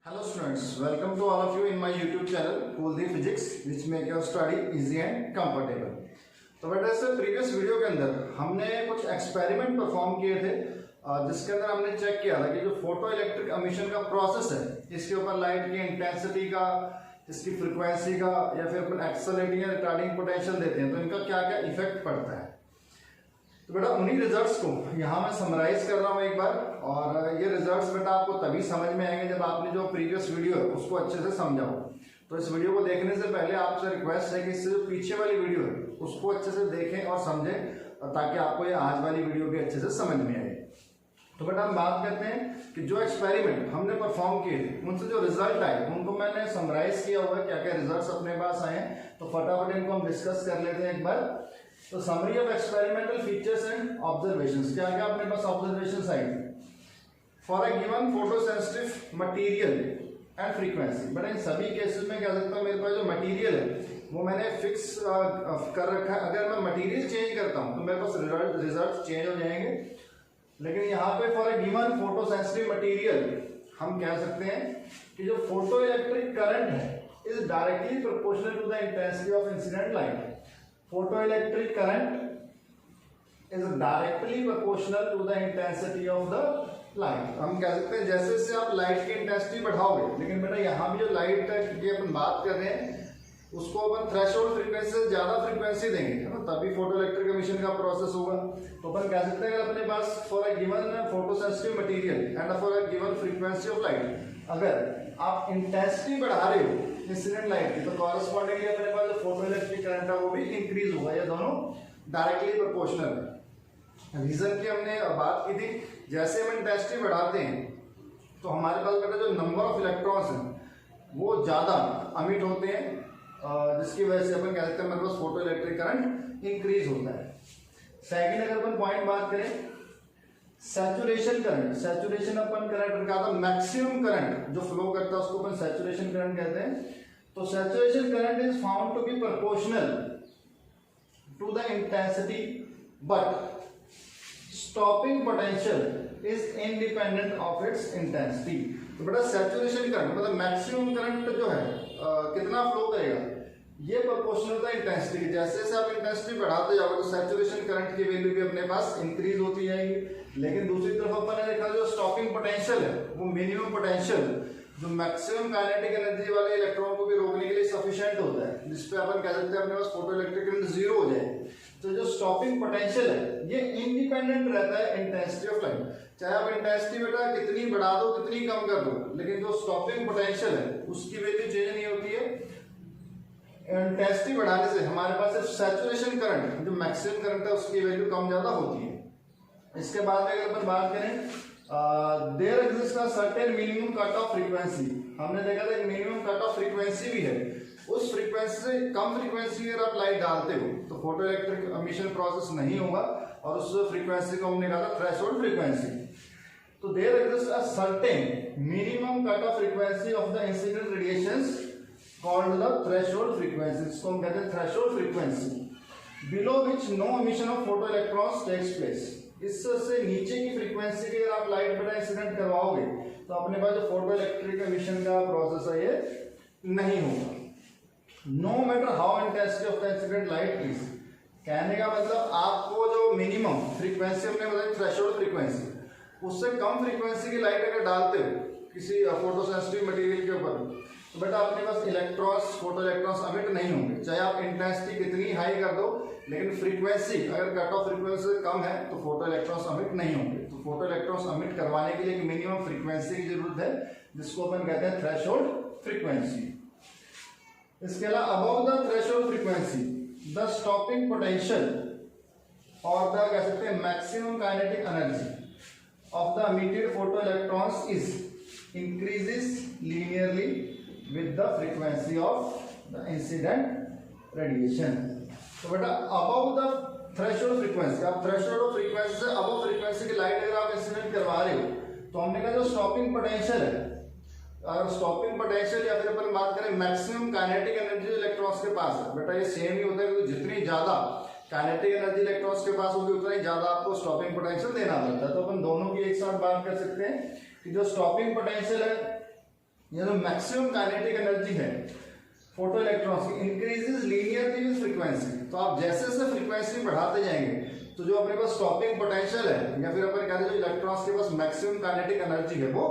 Hello students, welcome to all of you in my YouTube channel Kuldeep Physics which make your study easy and comfortable। तो बेटा इससे previous video के अंदर हमने कुछ experiment perform किए थे जिसके अंदर हमने चेक किया था कि जो फोटो इलेक्ट्रिक एमिशन का प्रोसेस है इसके ऊपर लाइट की इंटेंसिटी का, इसकी फ्रीक्वेंसी का या फिर अपन एक्सेलरेटिंग या रिटार्डिंग पोटेंशियल देते हैं तो इनका क्या क्या इफेक्ट पड़ता है। तो बेटा उन्हीं रिजल्ट्स को यहाँ मैं समराइज कर रहा हूँ एक बार, और ये रिजल्ट्स बेटा आपको तभी समझ में आएंगे जब आपने जो प्रीवियस वीडियो है उसको अच्छे से समझा हो। तो इस वीडियो को देखने से पहले आपसे रिक्वेस्ट है कि इससे जो पीछे वाली वीडियो है उसको अच्छे से देखें और समझें ताकि आपको ये आज वाली वीडियो भी अच्छे से समझ में आए। तो बेटा हम बात करते हैं कि जो एक्सपेरिमेंट हमने परफॉर्म किए थे उनसे जो रिजल्ट आए उनको मैंने समराइज किया हुआ है, क्या क्या रिजल्ट्स अपने पास आए हैं। तो फटाफट इनको हम डिस्कस कर लेते हैं एक बार। तो summary of experimental features and observations, क्या क्या अपने पास ऑब्जर्वेशंस आई थी for a given photosensitive material and frequency. But in सभी केसेस में क्या सकता हूँ, मेरे पास जो मटेरियल है वो मैंने फिक्स कर रखा है। अगर मैं मटेरियल चेंज करता हूँ तो मेरे पास रिजल्ट चेंज हो जाएंगे। लेकिन यहाँ पे for a given photosensitive material हम कह सकते हैं कि जो फोटो इलेक्ट्रिक करंट है is directly proportional to the intensity of incident light. Photoelectric current is directly proportional to the intensity of the light। हम कह सकते हैं जैसे जैसे आप लाइट की इंटेंसिटी बढ़ाओगे, लेकिन बेटा यहाँ भी जो लाइट की अपन बात कर रहे हैं उसको अपन थ्रेशोल्ड फ्रीक्वेंसी से ज्यादा फ्रीक्वेंसी देंगे है ना, तभी फोटो इलेक्ट्रिक एमिशन का प्रोसेस होगा। तो अपन कह सकते हैं अगर अपने पास for a given photosensitive material and for a given frequency of light अगर आप इंटेंसिटी बढ़ा रहे हो इंसिडेंट लाइट की तो कॉरेस्पॉन्डिंगली अपने पास जो फोटो इलेक्ट्रिक करंट है वो भी इंक्रीज होगा। ये दोनों डायरेक्टली प्रोपोर्शनल है। रीजन की हमने बात की थी, जैसे हम इंटेंसिटी बढ़ाते हैं तो हमारे पास बेटा जो नंबर ऑफ इलेक्ट्रॉन्स हैं वो ज्यादा अमिट होते हैं, जिसकी वजह से अपन कह सकते हैं हमारे पास फोटो इलेक्ट्रिक करंट इंक्रीज होता है। सेकंड अगर अपन पॉइंट बात करें सैचुरेशन करंट, सैचुरेशन अपन करंट कहा था मैक्सिमम करंट जो फ्लो करता है उसको अपन सैचुरेशन करंट कहते हैं। तो saturation current is found to be proportional to the intensity but stopping potential is independent of its intensity. तो बेटा सैचुरेशन करंट मतलब मैक्सिमम करंट जो है कितना फ्लो करेगा ये प्रोपोर्शनल था इंटेंसिटी की। जैसे जैसे आप इंटेंसिटी बढ़ाते जाओगे तो सैचुरेशन करंट की वैल्यू भी अपने पास इंक्रीज होती जाएगी। लेकिन दूसरी तरफ अपन ने देखा जो स्टॉपिंग पोटेंशियल है वो मिनिमम पोटेंशियल जो मैक्सिमम काइनेटिक एनर्जी वाले इलेक्ट्रॉन को भी रोकने के लिए सफिशिएंट होता है, जिसपे अपन कह सकते हैं अपने पास फोटो इलेक्ट्रिक करंट जीरो हो जाए। तो जो स्टॉपिंग पोटेंशियल है ये इंडिपेंडेंट रहता है इंटेंसिटी ऑफ लाइट। चाहे आप इंटेंसिटी बेटा कितनी बढ़ा दो कितनी कम कर दो, लेकिन जो स्टॉपिंग पोटेंशियल है उसकी वैल्यू चेंज नहीं होती है। इंटेंसिटी बढ़ाने से हमारे पास सिर्फ सैचुरेशन करंट जो मैक्सिमम करंट है उसकी वैल्यू कम ज्यादा होती है। इसके बाद में अगर अपन बात करें there exist a certain minimum cut off frequency. हमने देखा था एक मिनिमम कट ऑफ फ्रीक्वेंसी भी है, उस फ्रीक्वेंसी से कम फ्रीक्वेंसी अगर आप लाइट डालते हो तो फोटो इलेक्ट्रिक एमिशन प्रोसेस नहीं होगा, और उस फ्रीक्वेंसी को हमने कहा था थ्रेशोल्ड फ्रीक्वेंसी। तो there exist a certain minimum cut off frequency of the incident radiations called the threshold frequency. इसको हम कहते हैं threshold frequency below which no emission of photoelectrons takes place. इससे नीचे की फ्रीक्वेंसी की अगर आप लाइट बेटा इंसिडेंट करवाओगे तो अपने पास जो फोटो इलेक्ट्रिक एमिशन का प्रोसेस है ये नहीं होगा, no matter how intensity of the incident light is. कहने का मतलब आपको जो मिनिमम फ्रीक्वेंसी हमने बताई थ्रेशोल्ड फ्रीक्वेंसी उससे कम फ्रीक्वेंसी की लाइट अगर डालते हो किसी फोटोसेंसिटिव मटेरियल के ऊपर तो बेटा अपने पास इलेक्ट्रॉन्स फोटो इलेक्ट्रॉन्स अमिट नहीं होंगे। चाहे आप इंटेंसिटी कितनी हाई कर दो, लेकिन फ्रीक्वेंसी अगर कट ऑफ फ्रीक्वेंसी से कम है तो फोटो इलेक्ट्रॉन्स अमिट नहीं होंगे। तो फोटो इलेक्ट्रॉन्स अमिट करवाने के लिए एक मिनिमम फ्रीक्वेंसी की जरूरत है जिसको अपन कहते हैं थ्रेशोल्ड फ्रीक्वेंसी। इसके अलावा above the threshold frequency the stopping potential और द कह सकते हैं maximum kinetic energy of the emitted photo electrons is increases linearly with the frequency of the incident radiation। तो बेटा above the threshold frequency, आप threshold of frequency से above frequency की light अगर आप इंसिडेंट करवा रहे हो तो हमने कहा जो स्टॉपिंग पोटेंशियल है, अगर स्टॉपिंग पोटेंशियल या फिर अपन बात करें मैक्सिमम काइनेटिक एनर्जी इलेक्ट्रॉन्स के पास है बेटा ये सेम ही होता है कि जितनी ज्यादा काइनेटिक एनर्जी इलेक्ट्रॉन्स के पास होगी उतना ही ज्यादा आपको स्टॉपिंग पोटेंशियल देना पड़ता है। तो अपन दोनों की एक साथ बात कर सकते हैं कि जो स्टॉपिंग पोटेंशियल है ये जो मैक्सिमम काइनेटिक एनर्जी है फोटो इलेक्ट्रॉन्स की इंक्रीजेस लीनियरली विद फ्रीक्वेंसी। तो आप जैसे जैसे फ्रीक्वेंसी बढ़ाते जाएंगे तो जो अपने पास स्टॉपिंग पोटेंशियल है या फिर अपन कहते हैं जो इलेक्ट्रॉन्स के पास मैक्सिमम काइनेटिक एनर्जी है वो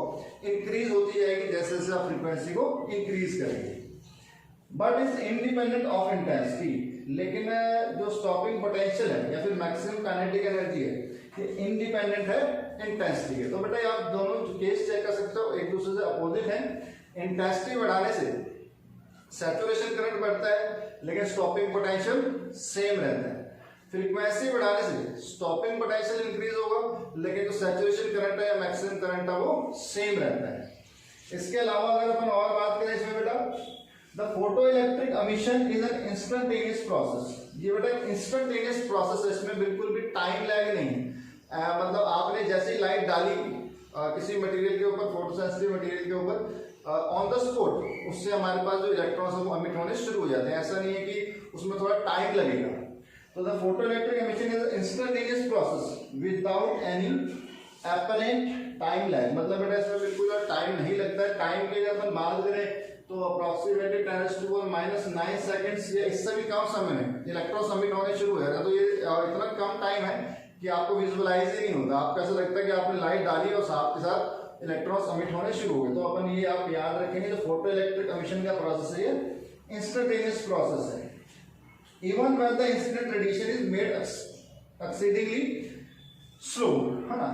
इंक्रीज होती जाएगी जैसे जैसे आप फ्रीक्वेंसी को इंक्रीज करेंगे। But is independent of intensity, लेकिन जो स्टॉपिंग पोटेंशियल है या फिर मैक्सिमम काइनेटिक एनर्जी है ये इंडिपेंडेंट है इंटेंसिटी के। तो बेटा आप दोनों केस चेक कर सकते हो, एक दूसरे से अपोजिट है। इंटेंसिटी बढ़ाने से सैचुरेशन करंट बढ़ता है लेकिन स्टॉपिंग पोटेंशियल सेम रहता है। फ्रीक्वेंसी बढ़ाने से स्टॉपिंग पोटेंशियल इंक्रीज होगा लेकिन जो सैचुरेशन करंट है या मैक्सिमम करंट है वो सेम रहता है। इसके अलावा अगर अपन और बात करें इसमें बेटा, the photo electric emission is an instantaneous process. ये बेटा इंस्टेंटेनियस प्रोसेस है, इसमें बिल्कुल भी टाइम लैग नहीं। मतलब आपने जैसे ही लाइट डाली किसी मटेरियल के ऊपर, फोटो सेंसिटिव मटेरियल के ऊपर, ऑन द स्पॉट उससे हमारे पास जो इलेक्ट्रॉन्स है वो एमिट होने शुरू हो जाते हैं। ऐसा नहीं है कि उसमें थोड़ा टाइम लगेगा। तो the photo electric emission is instantaneous process without any apparent time lag. मतलब बेटा इसमें बिल्कुल टाइम नहीं लगता है। टाइम की अगर अपन बात करें तो अप्रोक्सीमेटली 10⁻⁹ सेकंड्स या इससे भी कम समय में इलेक्ट्रॉन्स एमिट होने शुरू हो जाता है। तो ये इतना कम टाइम है कि आपको विजुअलाइज ही नहीं होता। आपको ऐसा लगता है कि आपने लाइट डाली और साथ के साथ इलेक्ट्रॉन्स एमिट होने शुरू हो गए। तो अपन ये आप याद रखेंगे जो फोटो इलेक्ट्रिक एमिशन का प्रोसेस है ये इंस्टेंटेनियस प्रोसेस है। Even when the incident radiation is made exceedingly slow, है ना।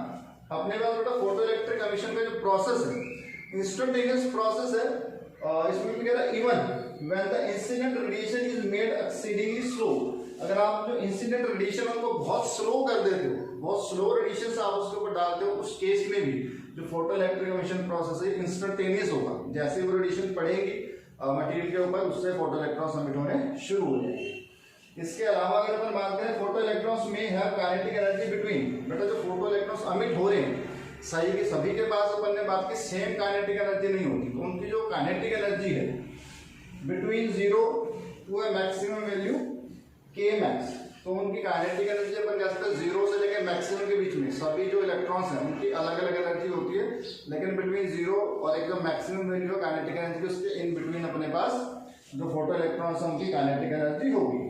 अपने पास बेटा फोटो इलेक्ट्रिक एमिशन का जो प्रोसेस है इंस्टेंटेनियस प्रोसेस है। इसमें भी कह रहा है even when the incident radiation is made exceedingly slow. अगर आप जो इंसिडेंट रेडिएशन उनको बहुत स्लो कर देते हो, बहुत स्लो रेडिएशन से आप उसके ऊपर डालते हो, उस केस में भी जो फोटो इलेक्ट्रिक एमिशन प्रोसेस है इंस्टेंटेनियस होगा। जैसे वो रेडिएशन पड़ेगी मटेरियल के ऊपर उससे फोटो इलेक्ट्रॉन्स एमिट होने शुरू हो जाएंगे। इसके अलावा अगर अपन बात करें फोटो इलेक्ट्रॉन्स में हैव काइनेटिक एनर्जी बिटवीन, बेटा जो फोटो इलेक्ट्रॉन्स एमिट हो रहे हैं सही के सभी के पास अपन ने बात की सेम काइनेटिक एनर्जी नहीं होती। तो उनकी जो काइनेटिक एनर्जी है between 0 to a maximum value K max, तो उनकी काइनेटिक एनर्जी अपन कह सकते हैं 0 से लेकर मैक्सिमम के बीच में सभी जो इलेक्ट्रॉन्स हैं उनकी अलग अलग एनर्जी होती है। लेकिन बिटवीन 0 और एकदम मैक्सिमम वैल्यू काइनेटिक एनर्जी उसके इन बिटवीन अपने पास जो फोटो इलेक्ट्रॉन्स हैं उनकी काइनेटिक एनर्जी होगी।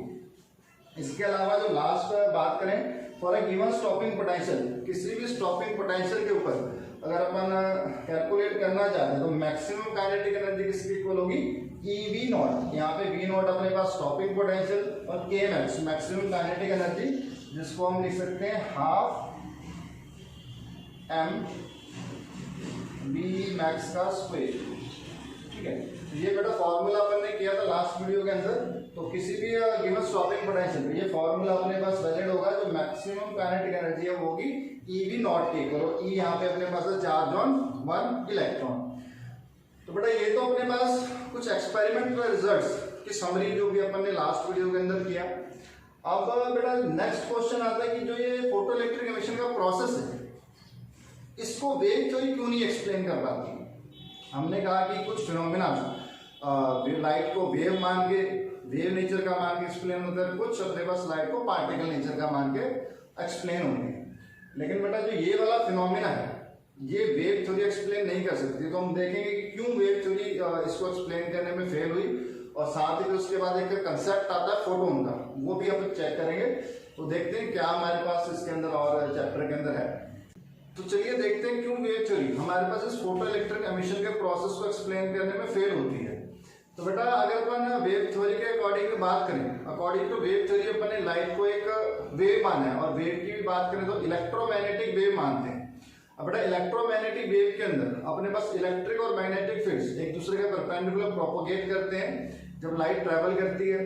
इसके अलावा जो लास्ट बात करें for a given stopping potential, किसी भी स्टॉपिंग पोटेंशियल के ऊपर अगर अपन कैलकुलेट करना चाहते हैं तो मैक्सिमम काइनेटिक एनर्जी किसकी इक्वल होगी EV नॉट। यहाँ पे V नॉट अपने पास स्टॉपिंग पोटेंशियल और K max maximum kinetic energy, जिसको हम लिख सकते हैं हाफ m V मैक्स का स्क्वायर। ठीक है, ये बेटा फॉर्मूला अपन ने किया था लास्ट वीडियो के अंदर। तो किसी भी गिवन स्टॉपिंग पोटेंशियल ये फॉर्मूला अपने पास वैलिड होगा। जो मैक्सिमम काइनेटिक एनर्जी है वो होगी EV नॉट के इक्वल। E यहाँ पे अपने पास है चार्ज ऑन 1 इलेक्ट्रॉन। तो बेटा ये तो अपने पास कुछ एक्सपेरिमेंट रिजल्ट्स की समरी जो भी अपन ने लास्ट वीडियो के अंदर किया। अब बेटा नेक्स्ट क्वेश्चन आता है कि जो ये फोटो इलेक्ट्रिक एमिशन का प्रोसेस है इसको वेव थ्योरी क्यों नहीं एक्सप्लेन कर पाती। हमने कहा कि कुछ फिनोमिना लाइट को वेव मान के, वेव नेचर का मान के एक्सप्लेन होता है, कुछ अपने पास लाइट को पार्टिकल नेचर का मान के एक्सप्लेन होते हैं। लेकिन बेटा जो ये वाला फिनोमिना है ये वेव थ्योरी एक्सप्लेन नहीं कर सकती। तो हम देखेंगे कि क्यों वेव थ्योरी इसको एक्सप्लेन करने में फेल हुई, और साथ ही उसके बाद एक कंसेप्ट आता है फोटोन का, वो भी हम चेक करेंगे। तो देखते हैं क्या हमारे पास इसके अंदर और चैप्टर के अंदर है। तो चलिए देखते हैं क्यों वेव थ्योरी हमारे पास इस फोटो इलेक्ट्रिक एमिशन के प्रोसेस को एक्सप्लेन करने में फेल होती है। तो बेटा अगर अपन वेव थ्योरी के अकॉर्डिंग बात करें, अकॉर्डिंग टू वेव थ्योरी अपन ने लाइट को एक वेव माना है, और वेव की भी बात करें तो इलेक्ट्रोमैग्नेटिक वेव मानते हैं। अब बेटा इलेक्ट्रोमैग्नेटिक वेव के अंदर अपने पास इलेक्ट्रिक और मैग्नेटिक फील्ड्स एक दूसरे के परपेंडिकुलर प्रोपोगेट करते हैं जब लाइट ट्रैवल करती है।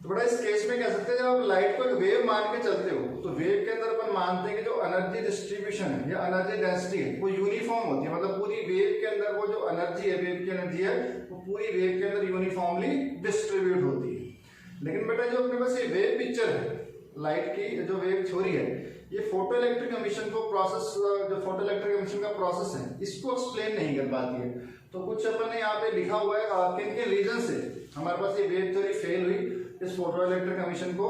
तो बेटा इस केस में कह सकते हैं जब आप लाइट को एक वेव मान के चलते हो तो वेव के अंदर अपन मानते हैं कि जो एनर्जी डिस्ट्रीब्यूशन है या एनर्जी डेंसिटी है वो यूनिफॉर्म होती है। मतलब पूरी वेव के अंदर वो जो एनर्जी है, वेव की एनर्जी है, वो पूरी वेव के अंदर यूनिफॉर्मली डिस्ट्रीब्यूट होती है। लेकिन बेटा जो अपने पास ये वेव पिक्चर है लाइट की, जो वेव थ्योरी है, ये फोटो इलेक्ट्रिक एमिशन को प्रोसेस, जो फोटो इलेक्ट्रिक एमिशन का प्रोसेस है इसको एक्सप्लेन नहीं कर पाती है। तो कुछ अपन ने यहाँ पे लिखा हुआ है किन के रीजन से हमारे पास ये वेव थ्योरी फेल हुई इस फोटो इलेक्ट्रिक एमिशन को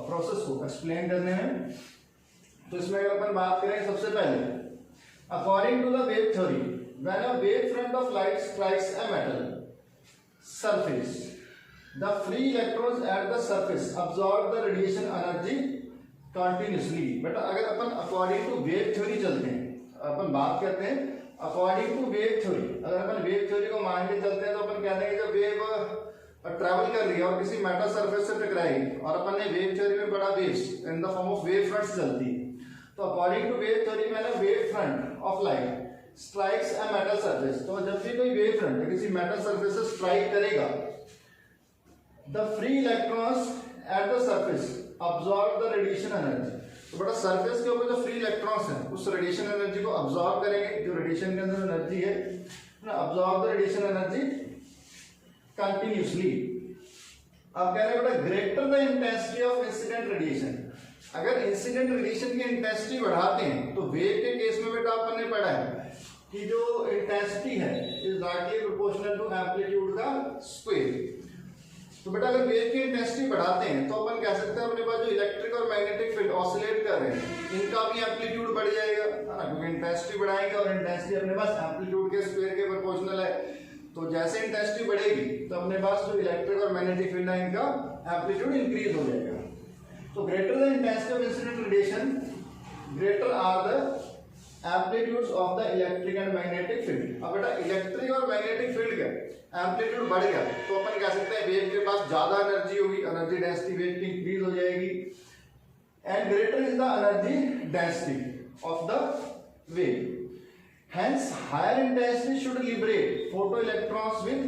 प्रोसेस को एक्सप्लेन करने में। तो इसमें अगर अपन बात करें सबसे पहले according to the wave theory when a wave front of light strikes a metal surface, the free electrons at the surface absorb the radiation energy continuously. बेटा अगर अपन अकॉर्डिंग टू वेव थ्योरी चलते हैं, अपन बात करते हैं अकॉर्डिंग टू वेव थ्योरी, अगर अपन wave theory को मान के चलते हैं तो अपन कहते हैं कि जब वेव ट्रैवल कर रही है और किसी मेटल सरफेस से टकराएगी और अपन ने वेव थ्योरी में पढ़ा waves in the form of wave fronts चलती है, तो अकॉर्डिंग टू वेव थ्योरी में ना wave front of light strikes a metal surface, तो जब भी कोई वेव फ्रंट किसी मेटल सरफेस से स्ट्राइक करेगा, the free electrons at the surface absorb the radiation energy, तो बड़ा सरफेस के ऊपर जो फ्री इलेक्ट्रॉन्स हैं उस रेडिएशन एनर्जी को अब्सॉर्ब करेंगे, जो रेडिएशन के अंदर एनर्जी है ना, absorb the radiation energy continuously. अब कह रहे हैं बेटा greater the intensity of incident radiation, अगर इंसिडेंट रेडिएशन की इंटेंसिटी बढ़ाते हैं तो वेव के केस में बेटा अपन ने पढ़ा है कि जो इंटेंसिटी है is directly proportional to amplitude का स्क्वायर, तो बेटा अगर वेव की इंटेंसिटी बढ़ाते हैं तो अपन कह सकते हैं अपने पास जो इलेक्ट्रिक और मैग्नेटिक फील्ड ऑसिलेट कर रहे हैं इनका भी एम्पलीट्यूड बढ़ जाएगा, क्योंकि इंटेंसिटी बढ़ाएंगे और इंटेंसिटी अपने पास एम्पलीट्यूड के स्क्वायर के प्रोपोर्शनल है, तो जैसे इंटेंसिटी बढ़ेगी तो अपने पास जो इलेक्ट्रिक और मैग्नेटिक फील्ड है इनका एम्पलीट्यूड इंक्रीज हो जाएगा। तो greater the intensity of incident radiation greater or the amplitudes of the electric and magnetic field. अब बेटा इलेक्ट्रिक और मैग्नेटिक फील्ड का एम्पलीट्यूड बढ़ गया तो अपन कह सकते हैं वेव के पास ज्यादा एनर्जी होगी, एनर्जी डेंसिटी वेव की इंक्रीज हो जाएगी, and greater is the energy density of the wave, hence higher intensity should liberate photoelectrons with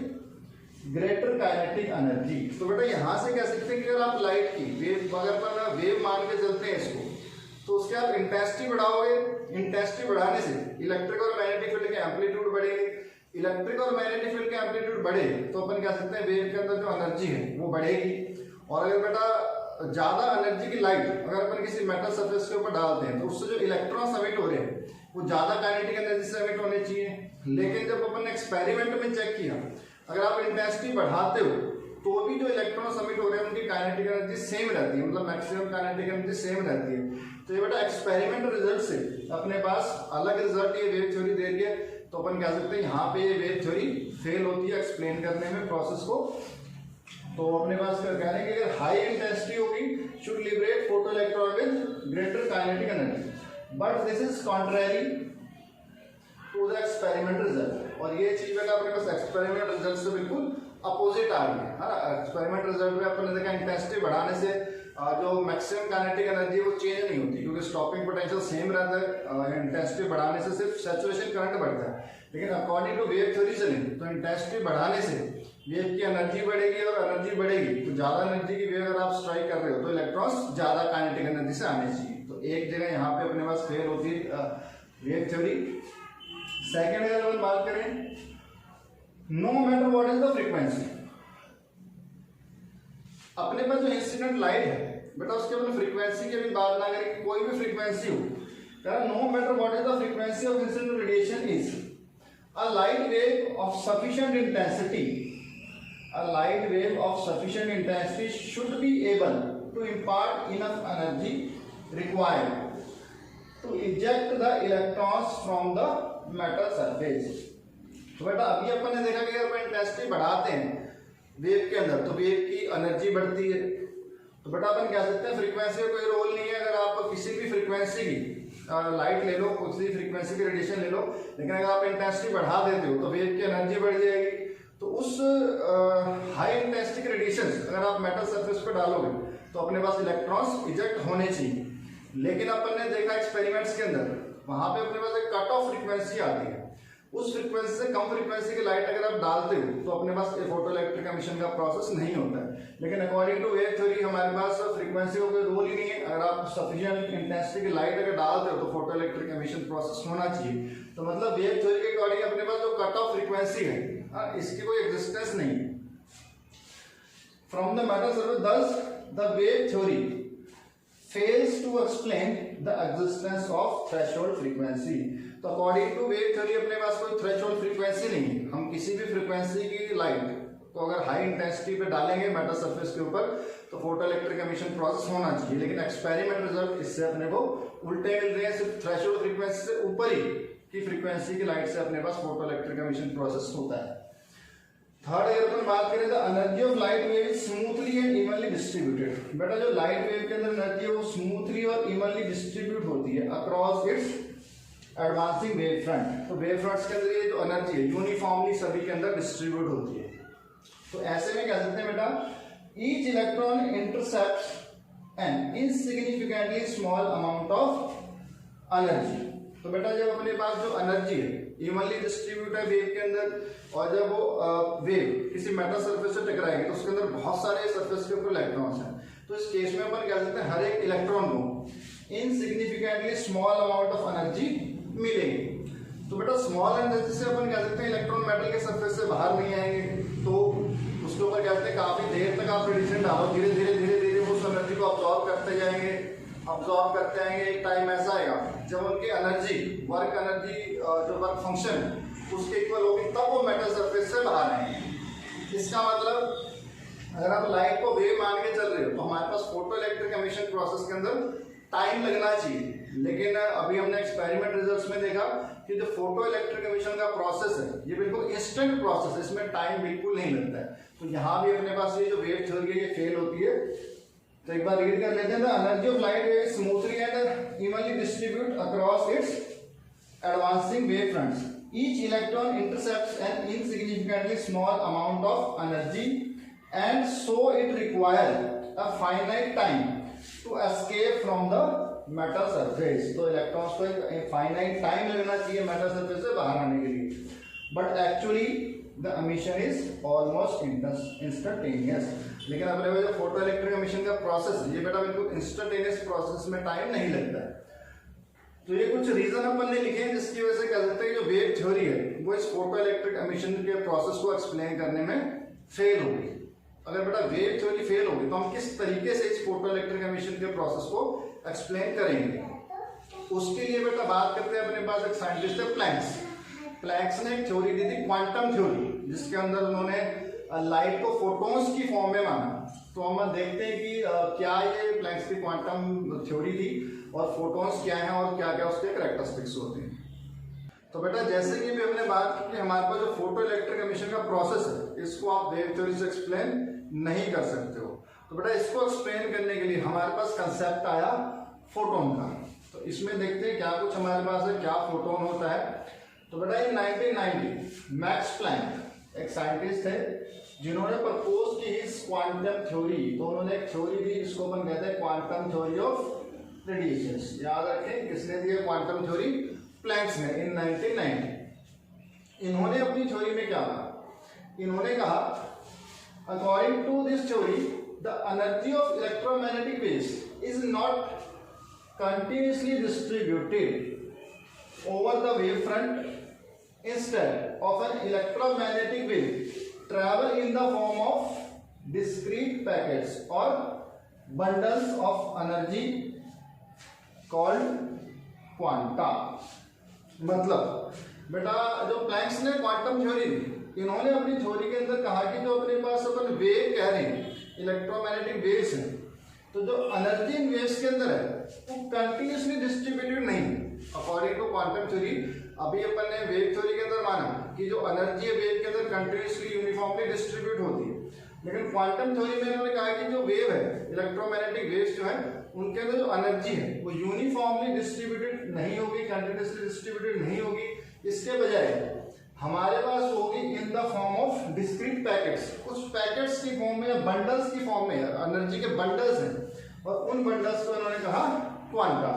greater kinetic energy. तो बेटा यहां से कह सकते हैं कि अगर आप लाइट की वेव, अगर अपन वेव मान के चलते हैं इसको, तो उसके आप इंटेंसिटी बढ़ाओगे, इंटेंसिटी बढ़ाने से इलेक्ट्रिक और मैग्नेटिक फील्ड के एम्पलीट्यूड बढ़ेंगे, इलेक्ट्रिक और मैग्नेटिक फील्ड के एम्पलीट्यूड बढ़े तो अपन कह सकते हैं वेव के अंदर जो एनर्जी है वो बढ़ेगी, और अगर बेटा ज्यादा एनर्जी की लाइट अगर अपन किसी मेटल सरफेस के ऊपर डालते हैं तो उससे जो इलेक्ट्रॉन्स एमिट हो रहे हैं वो ज्यादा काइनेटिक एनर्जी से एमिट होने चाहिए, लेकिन जब अपन ने एक्सपेरिमेंट में चेक किया अगर आप इंटेंसिटी बढ़ाते हो तो भी जो इलेक्ट्रॉन सबमिट हो रहे हैं उनकी काइनेटिक एनर्जी सेम रहती है, मतलब मैक्सिमम काइनेटिक एनर्जी सेम रहती है। तो ये बेटा एक्सपेरिमेंट रिजल्ट से अपने पास अलग रिजल्ट ये वेव थ्योरी दे रही है, तो अपन कह सकते हैं यहाँ पे ये वेव थ्योरी फेल होती है एक्सप्लेन करने में प्रोसेस को। तो अपने पास कह रहे हैं कि अगर हाई इंटेंसिटी होगी should liberate photoelectron with greater kinetic energy, but this is contrary to the experiment result, और ये चीज बेटा अपने पास एक्सपेरिमेंट रिजल्ट से बिल्कुल अपोजिट आ रही है। एक्सपेरिमेंट रिजल्ट में अपन ने देखा इंटेंसिटी बढ़ाने से जो मैक्सिमम काइनेटिक एनर्जी वो चेंज नहीं होती क्योंकि स्टॉपिंग पोटेंशियल सेम रहता है, इंटेंसिटी बढ़ाने से सिर्फ सैचुरेशन करंट बढ़ता है, लेकिन अकॉर्डिंग टू वेव थ्योरी चले तो इंटेंसिटी बढ़ाने से वेव की एनर्जी बढ़ेगी, और एनर्जी बढ़ेगी तो ज्यादा एनर्जी की वेव अगर आप स्ट्राइक कर रहे हो तो इलेक्ट्रॉन्स ज्यादा काइनेटिक एनर्जी से आने चाहिए। तो एक जगह यहाँ पे अपने पास फेल होती है वेव थ्योरी। सेकेंड अगर हम बात करें, no matter what is the frequency, अपने पास जो इंसिडेंट लाइट है बेटा उसके अपने फ्रीक्वेंसी की भी बात ना करें, कोई भी फ्रीक्वेंसी हो, no matter what is the frequency of incident radiation is a light wave of sufficient intensity, a light wave of sufficient intensity should be able to impart enough energy required to eject the electrons from the metal surface। तो बेटा अभी अपन ने देखा कि अगर अपन intensity बढ़ाते हैं wave के अंदर तो वेव की एनर्जी बढ़ती है, तो बेटा अपन कह सकते हैं फ्रीक्वेंसी का कोई रोल नहीं है, अगर आप किसी भी फ्रीक्वेंसी की लाइट ले लो, किसी फ्रीक्वेंसी की रेडिएशन ले लो, लेकिन अगर आप इंटेंसिटी बढ़ा देते हो तो वेव की एनर्जी बढ़ जाएगी। तो उस हाई इंटेंसिटी के रेडिएशन अगर आप मेटल सरफेस पर डालोगे तो अपने पास इलेक्ट्रॉन्स इजेक्ट होने चाहिए, लेकिन अपन ने देखा एक्सपेरिमेंट्स के अंदर वहां पे अपने पास एक कट ऑफ फ्रीक्वेंसी आती है, उस फ्रीक्वेंसी से कम फ्रीक्वेंसी की लाइट अगर आप डालते हो तो अपने पास फोटो इलेक्ट्रिक एमिशन का प्रोसेस नहीं होता है। लेकिन अकॉर्डिंग टू वेव थ्योरी हमारे पास फ्रीक्वेंसी का कोई रोल ही नहीं है, अगर आप सफिशिएंट इंटेंसिटी की लाइट अगर डालते हो तो फोटो इलेक्ट्रिक एमिशन प्रोसेस होना चाहिए। तो मतलब वेव थ्योरी के अकॉर्डिंग अपने पास जो कट ऑफ फ्रीक्वेंसी है इसकी कोई एग्जिस्टेंस नहीं है from the metal surface, thus the wave theory fails to explain the existence of threshold frequency। तो अकॉर्डिंग टू वेव थ्योरी अपने पास कोई थ्रेशोल्ड फ्रीक्वेंसी नहीं है, हम किसी भी फ्रीक्वेंसी की लाइट को अगर हाई इंटेंसिटी पे डालेंगे मेटल सरफेस के ऊपर तो फोटो इलेक्ट्रिक एमिशन प्रोसेस होना चाहिए, लेकिन एक्सपेरिमेंट रिजल्ट इससे अपने को उल्टे मिल रहे हैं, सिर्फ थ्रेशोल्ड फ्रीक्वेंसी से ऊपर ही की फ्रीक्वेंसी की लाइट से अपने पास फोटो इलेक्ट्रिक एमिशन प्रोसेस होता है। थर्ड अगर अपन बात करें तो energy of light wave is smoothly and evenly distributed. बेटा जो लाइट वेव के अंदर एनर्जी है वो स्मूथली और इवनली डिस्ट्रीब्यूट होती है across its advancing wave front. तो वेव फ्रंट्स के अंदर ये जो एनर्जी है यूनिफॉर्मली सभी के अंदर डिस्ट्रीब्यूट होती है। तो ऐसे में कह सकते हैं बेटा each electron intercepts an insignificantly small amount of energy. तो बेटा जब अपने पास जो एनर्जी है इवनली डिस्ट्रीब्यूट है वेव के अंदर, और जब वो वेव किसी मेटल सरफेस से टकराएगी तो उसके अंदर बहुत सारे सरफेस के ऊपर इलेक्ट्रॉन्स हैं। तो इस केस में अपन कह सकते हैं हर एक इलेक्ट्रॉन को इनसिग्निफिकेंटली स्मॉल अमाउंट ऑफ एनर्जी मिलेगी। तो बेटा स्मॉल एनर्जी से अपन कह सकते हैं इलेक्ट्रॉन मेटल के सरफेस से बाहर नहीं आएंगे, तो उसके ऊपर कहते हैं काफी देर तक आप रेडिएशन डालो, धीरे धीरे धीरे धीरे वो उस एनर्जी को अब्सॉर्ब करते जाएंगे, अब्सॉर्ब करते आएंगे। एक टाइम ऐसा आएगा जब उनकी एनर्जी जो वर्क फंक्शन उसके इक्वल होगी, तब वो मेटल सरफेस से बाहर आएंगे। इसका मतलब अगर आप लाइट को वेव मान के चल रहे हो तो हमारे पास फोटो इलेक्ट्रिक एमिशन प्रोसेस के अंदर टाइम लगना चाहिए, लेकिन अभी हमने एक्सपेरिमेंट रिजल्ट्स में देखा कि जो फोटो इलेक्ट्रिक एमिशन का प्रोसेस है ये बिल्कुल इंस्टेंट प्रोसेस है, इसमें टाइम बिल्कुल नहीं लगता है। तो यहाँ भी अपने पास ये जो वेव थ्योरी है ये फेल होती है। तो एक बार रीड कर लेते हैं। Energy of light wave smoothly and evenly distribute across its advancing wave fronts. Each electron intercepts an insignificantly small amount of energy and so it require a finite time to escape from the metal surface. तो electrons को एक finite time लगना चाहिए metal surface से बाहर आने के लिए, but actually the emission is almost instantaneous. लेकिन अपने जो फोटो इलेक्ट्रिक एमिशन का प्रोसेस है ये बेटा बिल्कुल इंस्टेंटेनियस प्रोसेस में टाइम नहीं लगता है। तो ये कुछ रीजन अपन ने लिखे हैं जिसकी वजह से कह सकते हैं जो वेव थ्योरी है वो इस फोटो इलेक्ट्रिक एमिशन के प्रोसेस को एक्सप्लेन करने में फेल होगी। अगर बेटा वेव थ्योरी फेल होगी तो हम किस तरीके से इस फोटो इलेक्ट्रिक एमिशन के प्रोसेस को एक्सप्लेन करेंगे, उसके लिए बेटा बात करते हैं। अपने पास एक साइंटिस्ट है प्लैंक्स। प्लैंक्स ने एक थ्योरी दी थी क्वांटम थ्योरी, जिसके अंदर उन्होंने लाइट को फोटॉन्स की फॉर्म में माना। तो हम देखते हैं कि क्या ये प्लैंक्स की क्वांटम थ्योरी थी और फोटॉन्स क्या हैं और क्या क्या उसके कैरेक्टरिस्टिक्स होते हैं। तो बेटा जैसे कि भी हमने बात की कि हमारे पास जो फोटो इलेक्ट्रिक एमिशन का प्रोसेस है इसको आप वेव थ्योरी से एक्सप्लेन नहीं कर सकते हो। तो बेटा इसको एक्सप्लेन करने के लिए हमारे पास कंसेप्ट आया फोटोन का। तो इसमें देखते हैं क्या कुछ हमारे पास है, क्या फोटोन होता है। तो बेटा इन 1990 मैक्स प्लैंक एक साइंटिस्ट थे जिन्होंने प्रपोज की इस क्वांटम थ्योरी। तो उन्होंने एक थ्योरी दी, इसको अपन कहते हैं क्वांटम थ्योरी ऑफ रेडिएशन। याद रखें किसने दी है क्वांटम थ्योरी? प्लैंक्स ने इन 1990। इन्होंने अपनी थ्योरी में क्या कहा? इन्होंने कहा according to this theory the energy of electromagnetic waves is not continuously distributed over the wavefront. Instead of an electromagnetic wave travel in the form of discrete packets or bundles of energy called quanta. मतलब बेटा जो planks ने quantum theory दी, इन्होंने अपनी theory के अंदर कहा कि जो अपने पास अपन वेव कह रहे हैं इलेक्ट्रोमैग्नेटिक वेव्स हैं, तो जो एनर्जी इन वेव्स के अंदर है वो कंटिन्यूसली डिस्ट्रीब्यूटेड नहीं है। अकॉर्डिंग टू क्वांटम थ्योरी अभी अपन ने वेव थ्योरी के अंदर माना कि जो एनर्जी है वेव के अंदर कंटिन्यूसली यूनिफॉर्मली डिस्ट्रीब्यूट होती है, लेकिन क्वांटम थ्योरी में इन्होंने कहा कि जो वेव है इलेक्ट्रोमैग्नेटिक वेव्स जो है उनके अंदर जो एनर्जी है वो यूनिफॉर्मली डिस्ट्रीब्यूटेड नहीं होगी, कंटिन्यूसली डिस्ट्रीब्यूटेड नहीं होगी। इसके बजाय हमारे पास होगी इन the form of discrete packets, कुछ पैकेट्स की फॉर्म में या बंडल्स की फॉर्म में, एनर्जी के बंडल्स हैं और उन बंडल्स को इन्होंने कहा क्वांटा।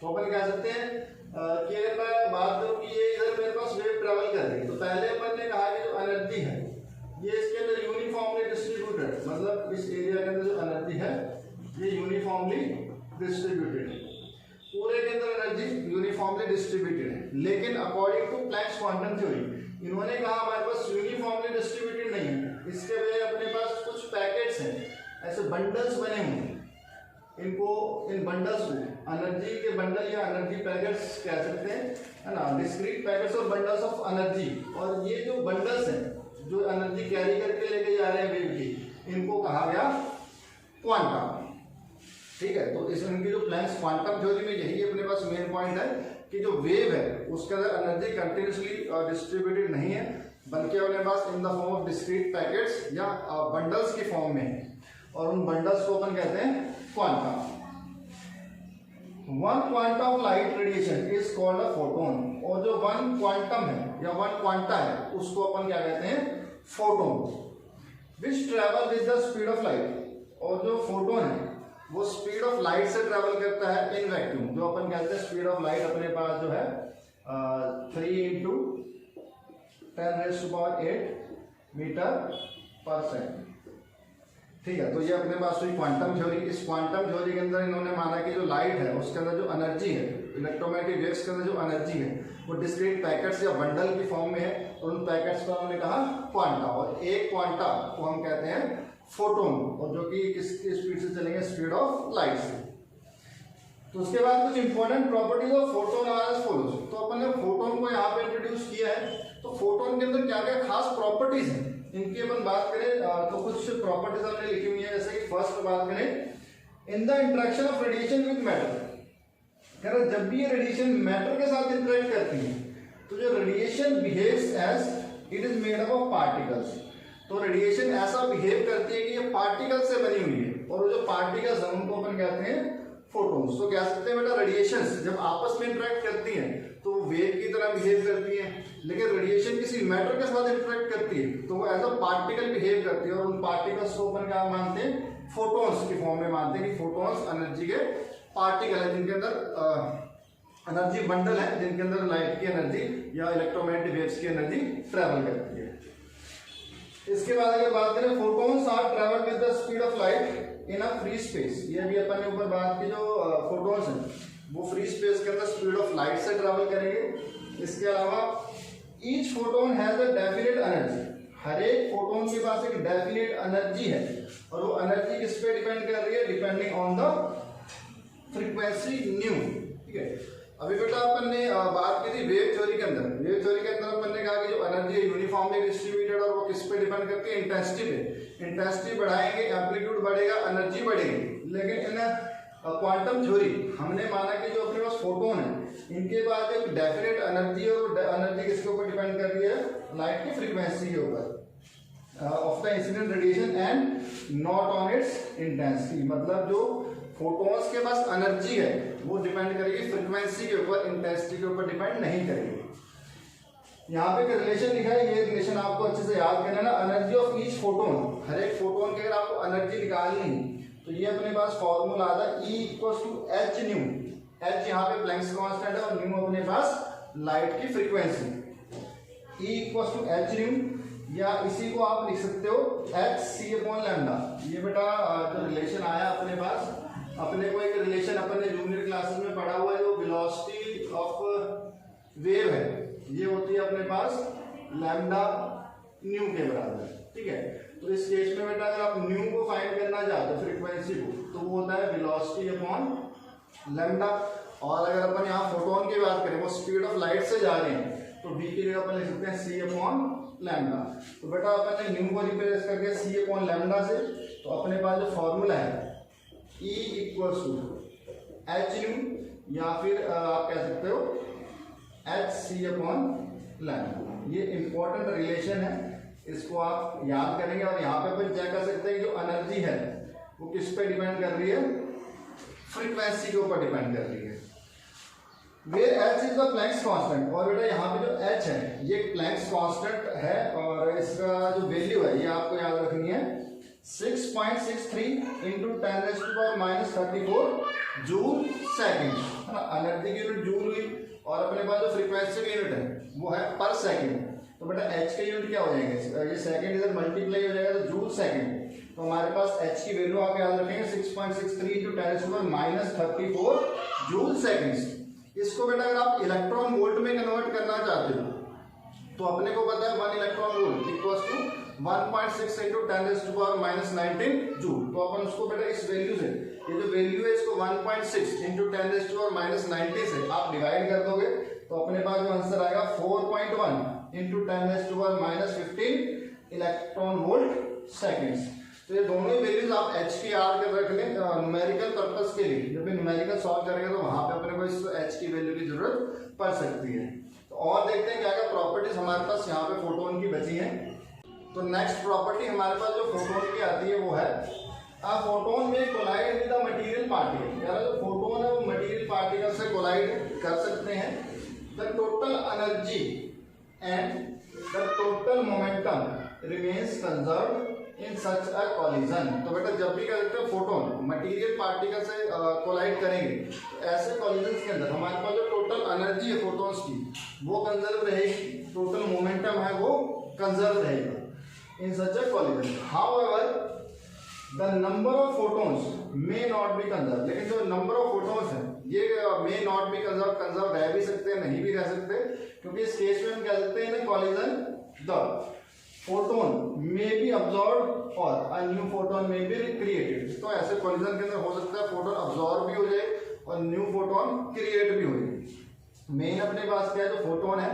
तो अपन कह सकते हैं कि अगर मैं बात करूं कि ये इधर मेरे पास वेव ट्रेवल कर रही है, तो पहले अपन ने कहा कि जो एनर्जी है ये इसके अंदर यूनिफॉर्मली डिस्ट्रीब्यूटेड, मतलब इस एरिया के अंदर जो एनर्जी है ये यूनिफॉर्मली डिस्ट्रीब्यूटेड है, पूरे के अंदर एनर्जी यूनिफॉर्मली डिस्ट्रीब्यूटेड है। लेकिन according to Planck's quantum theory इन्होंने कहा हमारे पास यूनिफॉर्मली डिस्ट्रीब्यूटेड नहीं है, इसके बजाय अपने पास कुछ पैकेट्स हैं, ऐसे बंडल्स बने हुए हैं। इनको इन बंडल्स को एनर्जी के बंडल या एनर्जी पैकेट्स कह सकते हैं, है ना, डिस्क्रीट पैकेट्स और बंडल्स ऑफ एनर्जी। और ये जो बंडल्स हैं जो एनर्जी कैरी करके लेके जा रहे हैं वेव की, इनको कहा गया क्वांटा। ठीक है, तो इस इनकी जो प्लैंक्स क्वांटम थ्योरी में यही अपने पास मेन पॉइंट है कि जो वेव है उसके अंदर एनर्जी कंटिन्यूसली डिस्ट्रीब्यूटेड नहीं है, बल्कि अपने पास in the form of discrete packets या बंडल्स की फॉर्म में है, और उन बंडल्स को अपन कहते हैं quanta. One quanta of light radiation is called a photon, और जो वन क्वांटम है या वन क्वांटा है उसको अपन क्या कहते हैं, photon. Which travel with the speed of light, और जो फोटोन है वो स्पीड ऑफ लाइट से ट्रेवल करता है इन वैक्यूम, जो अपन कहते हैं स्पीड ऑफ लाइट अपने पास जो है 3 × 10⁸ मीटर पर सेकेंड। ठीक है, तो ये अपने पास हुई क्वांटम थ्योरी। इस क्वांटम थ्योरी के अंदर इन्होंने माना कि जो लाइट है उसके अंदर जो एनर्जी है, इलेक्ट्रोमैग्नेटिक वेव्स के अंदर जो एनर्जी है वो डिस्क्रीट पैकेट्स या बंडल की फॉर्म में है, और उन पैकेट्स को हमने कहा क्वांटा, और एक क्वांटा को हम कहते हैं फोटोन, और जो कि किसकी स्पीड से चलेंगे, स्पीड ऑफ लाइट से। तो उसके बाद कुछ important properties of photon are as follows. तो अपन ने फोटोन को यहाँ पे इंट्रोड्यूस किया है, तो फोटोन के अंदर क्या क्या खास प्रॉपर्टीज हैं इनकी अपन बात करें तो कुछ प्रॉपर्टीज हमने लिखी हुई है। जैसे कि फर्स्ट बात करें, in the interaction of radiation with matter, कह रहे जब भी ये रेडिएशन मैटर के साथ इंटरेक्ट करती है तो जो radiation behaves as it is made up of particles, तो रेडिएशन ऐसा बिहेव करती है कि ये पार्टिकल से बनी हुई है, और वो जो पार्टिकल्स हैं उनको अपन कहते हैं फोटोन्स। तो कह सकते हैं बेटा रेडिएशंस जब आपस में इंटरेक्ट करती हैं तो वो वेव की तरह बिहेव करती है, लेकिन रेडिएशन किसी मैटर के साथ इंटरेक्ट करती है तो वो एज अ पार्टिकल बिहेव करती है, और उन पार्टिकल्स को अपन क्या मानते हैं, फोटोन्स की फॉर्म में मानते हैं कि फोटोन्स एनर्जी के पार्टिकल है, जिनके अंदर एनर्जी बंडल है, जिनके अंदर लाइट की एनर्जी या इलेक्ट्रोमैग्नेटिक वेव्स की एनर्जी ट्रेवल करती है। इसके बाद अगर बात करें, photons are travel with the speed of light in a free space. ये भी अपन ने ऊपर बात की, जो फोटोन्स हैं वो फ्री स्पेस के अंदर स्पीड ऑफ लाइट से ट्रेवल करेंगे। इसके अलावा each photon has a definite energy, हर एक फोटोन के पास एक डेफिनेट एनर्जी है, और वो एनर्जी किस पे डिपेंड कर रही है, depending on the frequency new. ठीक है, अभी बेटा अपन ने बात की थी वेव थ्योरी के अंदर। वेव थ्योरी के अंदर अपन ने कहा कि जो एनर्जी है यूनिफॉर्मली डिस्ट्रीब्यूटेड, और वो किस पे डिपेंड करती है, इंटेंसिटी पे। इंटेंसिटी बढ़ाएंगे एम्पलीट्यूड बढ़ेगा, एनर्जी बढ़ेगी। लेकिन इन क्वांटम थ्योरी हमने माना कि जो अपने पास फोटोन है इनके पास एक डेफिनेट एनर्जी, और एनर्जी किसके ऊपर डिपेंड कर रही है, लाइट की फ्रीक्वेंसी के ऊपर of the incident radiation and not on it's intensity. मतलब जो फोटोन्स के पास एनर्जी है वो डिपेंड करेगी फ्रीक्वेंसी के ऊपर, इंटेंसिटी के ऊपर डिपेंड नहीं करेगी। यहाँ पे एक रिलेशन लिखा है, ये रिलेशन आपको अच्छे से याद करना है ना, एनर्जी ऑफ ईच फोटोन, हर एक फोटोन की अगर आपको एनर्जी निकालनी है तो ये अपने पास फॉर्मूला आता है E = h न्यू। h यहाँ पे प्लैंक्स कांस्टेंट है, और न्यू अपने पास लाइट की फ्रीक्वेंसी। E = h न्यू, या इसी को आप लिख सकते हो hc/λ। ये बेटा जो रिलेशन आया अपने पास, अपने को एक रिलेशन अपन ने जूनियर क्लासेस में पढ़ा हुआ है, जो वेलोसिटी ऑफ वेव है ये होती है अपने पास लैम्डा न्यू के बराबर। ठीक है, तो इस केस में बेटा अगर आप न्यू को फाइंड करना चाहते हो, फ्रीक्वेंसी को, तो वो होता है वेलोसिटी/लैम्डा। और अगर अपन यहाँ फोटोन की बात करें, वो स्पीड ऑफ लाइट से जा रहे हैं, तो v की जगह अपन लिख सकते हैं c/λ। तो बेटा अपन ने न्यू को रिप्लेस करके c/λ से, तो अपने पास जो फॉर्मूला है E = h न्यू, या फिर आप कह सकते हो hc/λ। ये इंपॉर्टेंट रिलेशन है, इसको आप याद करेंगे। और यहाँ पे अपन चेक कर सकते हैं कि जो एनर्जी है वो किस पे डिपेंड कर रही है, फ्रीक्वेंसी के ऊपर डिपेंड कर रही है। Where h is the Planck's constant, और बेटा यहाँ पे जो h है ये प्लैंक्स कांस्टेंट है, और इसका जो वैल्यू है ये आपको याद रखनी है 6.63 × 10⁻34 जूल सेकेंड, है ना। एनर्जी की यूनिट जूल हुई, और अपने पास जो फ्रीक्वेंसी की यूनिट है वो है पर सेकेंड। तो बेटा h का यूनिट क्या हो जाएगा, ये सेकेंड इधर मल्टीप्लाई हो जाएगा तो जूल सेकेंड। तो हमारे पास h की वैल्यू आप याद रखेंगे 6.63 × 10⁻34 जूल सेकेंड्स। इसको बेटा अगर आप इलेक्ट्रॉन वोल्ट में कन्वर्ट करना चाहते हो तो अपने को पता है 1 electron volt equals to 1.6 × 10⁻19 joule. तो अपन उसको बेटा इस वैल्यू से, ये जो वैल्यू है इसको 1.6 × 10⁻19 से आप डिवाइड कर दोगे, तो अपने पास जो आंसर आएगा 4.1 × 10⁻15 इलेक्ट्रॉन वोल्ट सेकेंड्स। तो ये दोनों ही वैल्यूज आप एच की आर के रख लें न्यूमेरिकल पर्पस के लिए। जब भी न्यूमेरिकल सॉल्व करेंगे तो वहां पे अपने को इस एच की वैल्यू की जरूरत पड़ सकती है। तो और देखते हैं क्या क्या प्रॉपर्टीज हमारे पास यहाँ पे फोटोन की बची हैं। तो नेक्स्ट प्रॉपर्टी हमारे पास जो फोटोन की आती है वो है फोटोन में collide with the material particle, यानी जो फोटोन है वो मटेरियल पार्टिकल से कोलाइड कर सकते हैं। The total energy and the total momentum remains conserved in such a collision. तो बेटा जब भी क्या करते हैं फोटोन मटेरियल पार्टिकल से कोलाइड करेंगे तो ऐसे कॉलिजन के अंदर हमारे पास जो टोटल एनर्जी है फोटोन्स की वो कंजर्व रहेगी, टोटल मोमेंटम है वो कंजर्व रहेगा in such a collision. However the number of photons may not be conserve, लेकिन जो नंबर ऑफ फोटोन्स है ये मे नॉट बी कंजर्व रह भी सकते हैं, नहीं भी रह सकते, क्योंकि इस केस में हम कह सकते हैं ना collision the photon may be absorb और a new photon may be created. तो ऐसे कॉलिजन के अंदर हो सकता है फोटोन अब्सॉर्ब भी हो जाए और न्यू फोटोन क्रिएट भी हो जाए। मेन अपने पास क्या है जो फोटोन है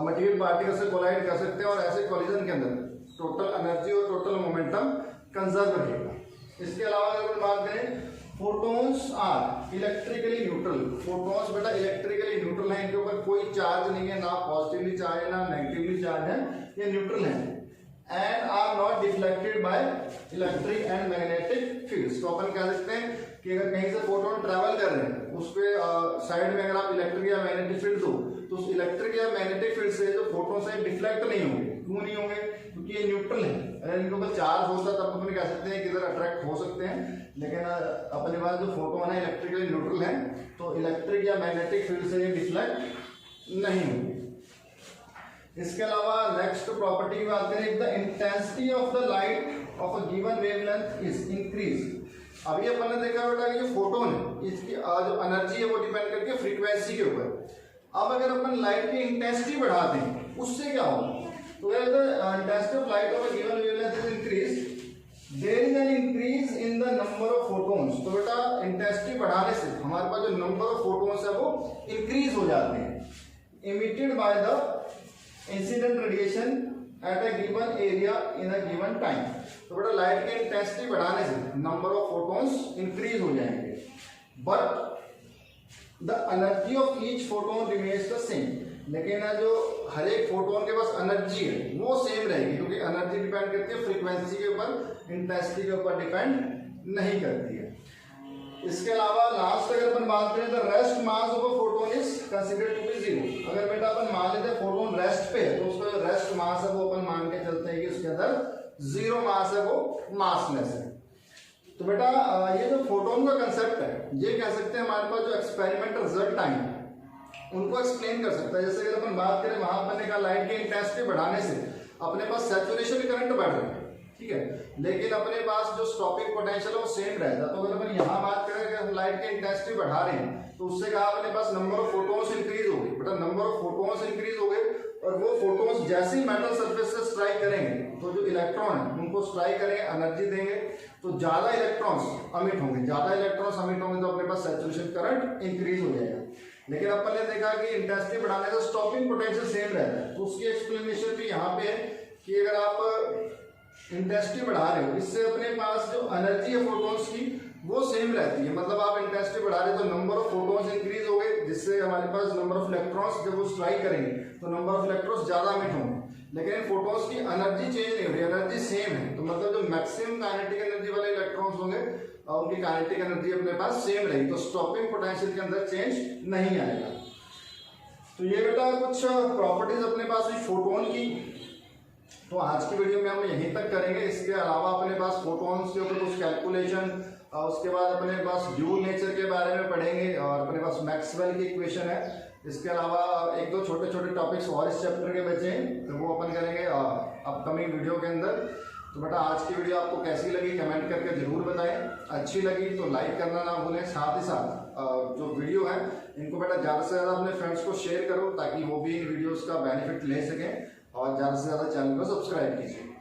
मटेरियल पार्टिकल से कोलाइड कर सकते हैं और ऐसे कॉलिजन के अंदर टोटल एनर्जी और टोटल मोमेंटम कंजर्व रहेगा। इसके अलावा अगर बात करें photons are electrically neutral, photons बेटा इलेक्ट्रिकली न्यूट्रल है, इनके ऊपर कोई चार्ज नहीं है, ना पॉजिटिवली चार्ज है ना नेगेटिवली चार्ज है, ये न्यूट्रल है and are not deflected by electric and magnetic fields. तो अपन कह सकते हैं कि अगर कहीं से फोटोन ट्रैवल कर रहे हैं उसके साइड में अगर आप इलेक्ट्रिक या मैग्नेटिक फील्ड दो तो उस इलेक्ट्रिक या मैग्नेटिक फील्ड से जो फोटोन से डिफ्लेक्ट नहीं होंगे। क्यों नहीं होंगे? क्योंकि ये न्यूट्रल है। अगर इनके ऊपर चार्ज होता तब अपन कह सकते हैं कि इधर अट्रैक्ट हो सकते हैं, लेकिन अपने पास जो फोटोन है इलेक्ट्रिकली न्यूट्रल है तो इलेक्ट्रिक या मैग्नेटिक फील्ड से ये डिफ्लेक्ट नहीं होंगे। इसके अलावा नेक्स्ट प्रॉपर्टी की बात करें, the intensity of the light of a given wavelength is increase. अभी अपन ने देखा बेटा कि जो फोटोन है इसकी जो एनर्जी है वो डिपेंड करती है फ्रीक्वेंसी के ऊपर। अब अगर अपन लाइट की इंटेंसिटी बढ़ाते हैं उससे क्या होगा? तो intensity of light of a given wavelength is increase, there is an increase in the number of photons. तो बेटा इंटेंसिटी बढ़ाने से हमारे पास जो नंबर ऑफ फोटोन्स है वो इंक्रीज हो जाते हैं emitted by the incident radiation at a given area in a given time. तो बेटा लाइट की इंटेंसिटी बढ़ाने से नंबर ऑफ फोटोन्स इंक्रीज हो जाएंगे, but the energy of each photon remains the same. लेकिन जो हर एक फोटोन के पास एनर्जी है वो सेम रहेगी, क्योंकि एनर्जी डिपेंड करती है फ्रीक्वेंसी के ऊपर, इंटेंसिटी के ऊपर डिपेंड नहीं करती है। इसके अलावा लास्ट अगर अपन बात करें the rest mass of a photon is considered to be zero. अगर बेटा अपन मान लेते हैं फोटोन रेस्ट पे है तो उसका जो रेस्ट मास है वो अपन मान के चलते हैं कि उसके अंदर जीरो मास है, वो मासलेस है। तो बेटा ये जो फोटोन का कंसेप्ट है ये कह सकते हैं हमारे पास जो एक्सपेरिमेंटल रिजल्ट आए उनको एक्सप्लेन कर सकता है। जैसे अगर अपन बात करें वहां अपन ने कहा लाइट की इंटेंसिटी बढ़ाने से अपने पास सैचुरेशन करंट बढ़ रहा है, ठीक है, लेकिन अपने पास जो स्टॉपिंग पोटेंशियल है वो सेम रहता। तो अगर अपन यहाँ बात करें कि हम लाइट की इंटेंसिटी बढ़ा रहे हैं तो उससे कहा अपने पास नंबर ऑफ फोटोन्स इंक्रीज हो गए। बेटा नंबर ऑफ फोटोन्स इंक्रीज हो गए और वो फोटोन्स जैसे ही मेटल सरफेस से स्ट्राइक करेंगे तो जो इलेक्ट्रॉन है उनको स्ट्राइक करेंगे, एनर्जी देंगे, तो ज्यादा इलेक्ट्रॉन्स अमिट होंगे। ज्यादा इलेक्ट्रॉन्स अमिट होंगे तो अपने पास सैचुरेशन करंट इंक्रीज हो जाएगा। लेकिन अपन ने देखा कि इंटेंसिटी बढ़ाने से स्टॉपिंग पोटेंशियल सेम रहता है। तो उसकी एक्सप्लेनेशन भी यहाँ पे है कि अगर आप इंटेंसिटी बढ़ा रहे हो इससे अपने पास जो एनर्जी है फोटोन्स की वो सेम रहती है। मतलब आप इंटेंसिटी बढ़ा रहे हो तो नंबर ऑफ फोटोन्स इंक्रीज हो गए, जिससे हमारे पास नंबर ऑफ इलेक्ट्रॉन्स जब वो स्ट्राइक करेंगे तो नंबर ऑफ इलेक्ट्रॉन्स ज्यादा अमिट होंगे, लेकिन इन फोटोन्स की एनर्जी चेंज नहीं हो रही, एनर्जी सेम है। तो मतलब जो मैक्सिमम काइनेटिक एनर्जी वाले इलेक्ट्रॉन्स होंगे उनकी काइनेटिक एनर्जी अपने पास सेम रहेगी, तो स्टॉपिंग पोटेंशियल के अंदर चेंज नहीं आएगा। तो ये बेटा कुछ प्रॉपर्टीज अपने पास हुई फोटोन की। तो आज की वीडियो में हम यहीं तक करेंगे। इसके अलावा अपने पास फोटोन्स के ऊपर कुछ कैलकुलेशन, उसके बाद अपने पास ड्यूल नेचर के बारे में पढ़ेंगे और अपने पास मैक्सवेल की इक्वेशन है। इसके अलावा एक दो छोटे छोटे टॉपिक्स और इस चैप्टर के बचे हैं तो वो अपन करेंगे अपकमिंग वीडियो के अंदर। तो बेटा आज की वीडियो आपको कैसी लगी कमेंट करके जरूर बताएं। अच्छी लगी तो लाइक करना ना भूलें, साथ ही साथ जो वीडियो है इनको बेटा ज़्यादा से ज़्यादा अपने फ्रेंड्स को शेयर करो ताकि वो भी इन वीडियोज़ का बेनिफिट ले सकें, और ज़्यादा से ज़्यादा चैनल को सब्सक्राइब कीजिए।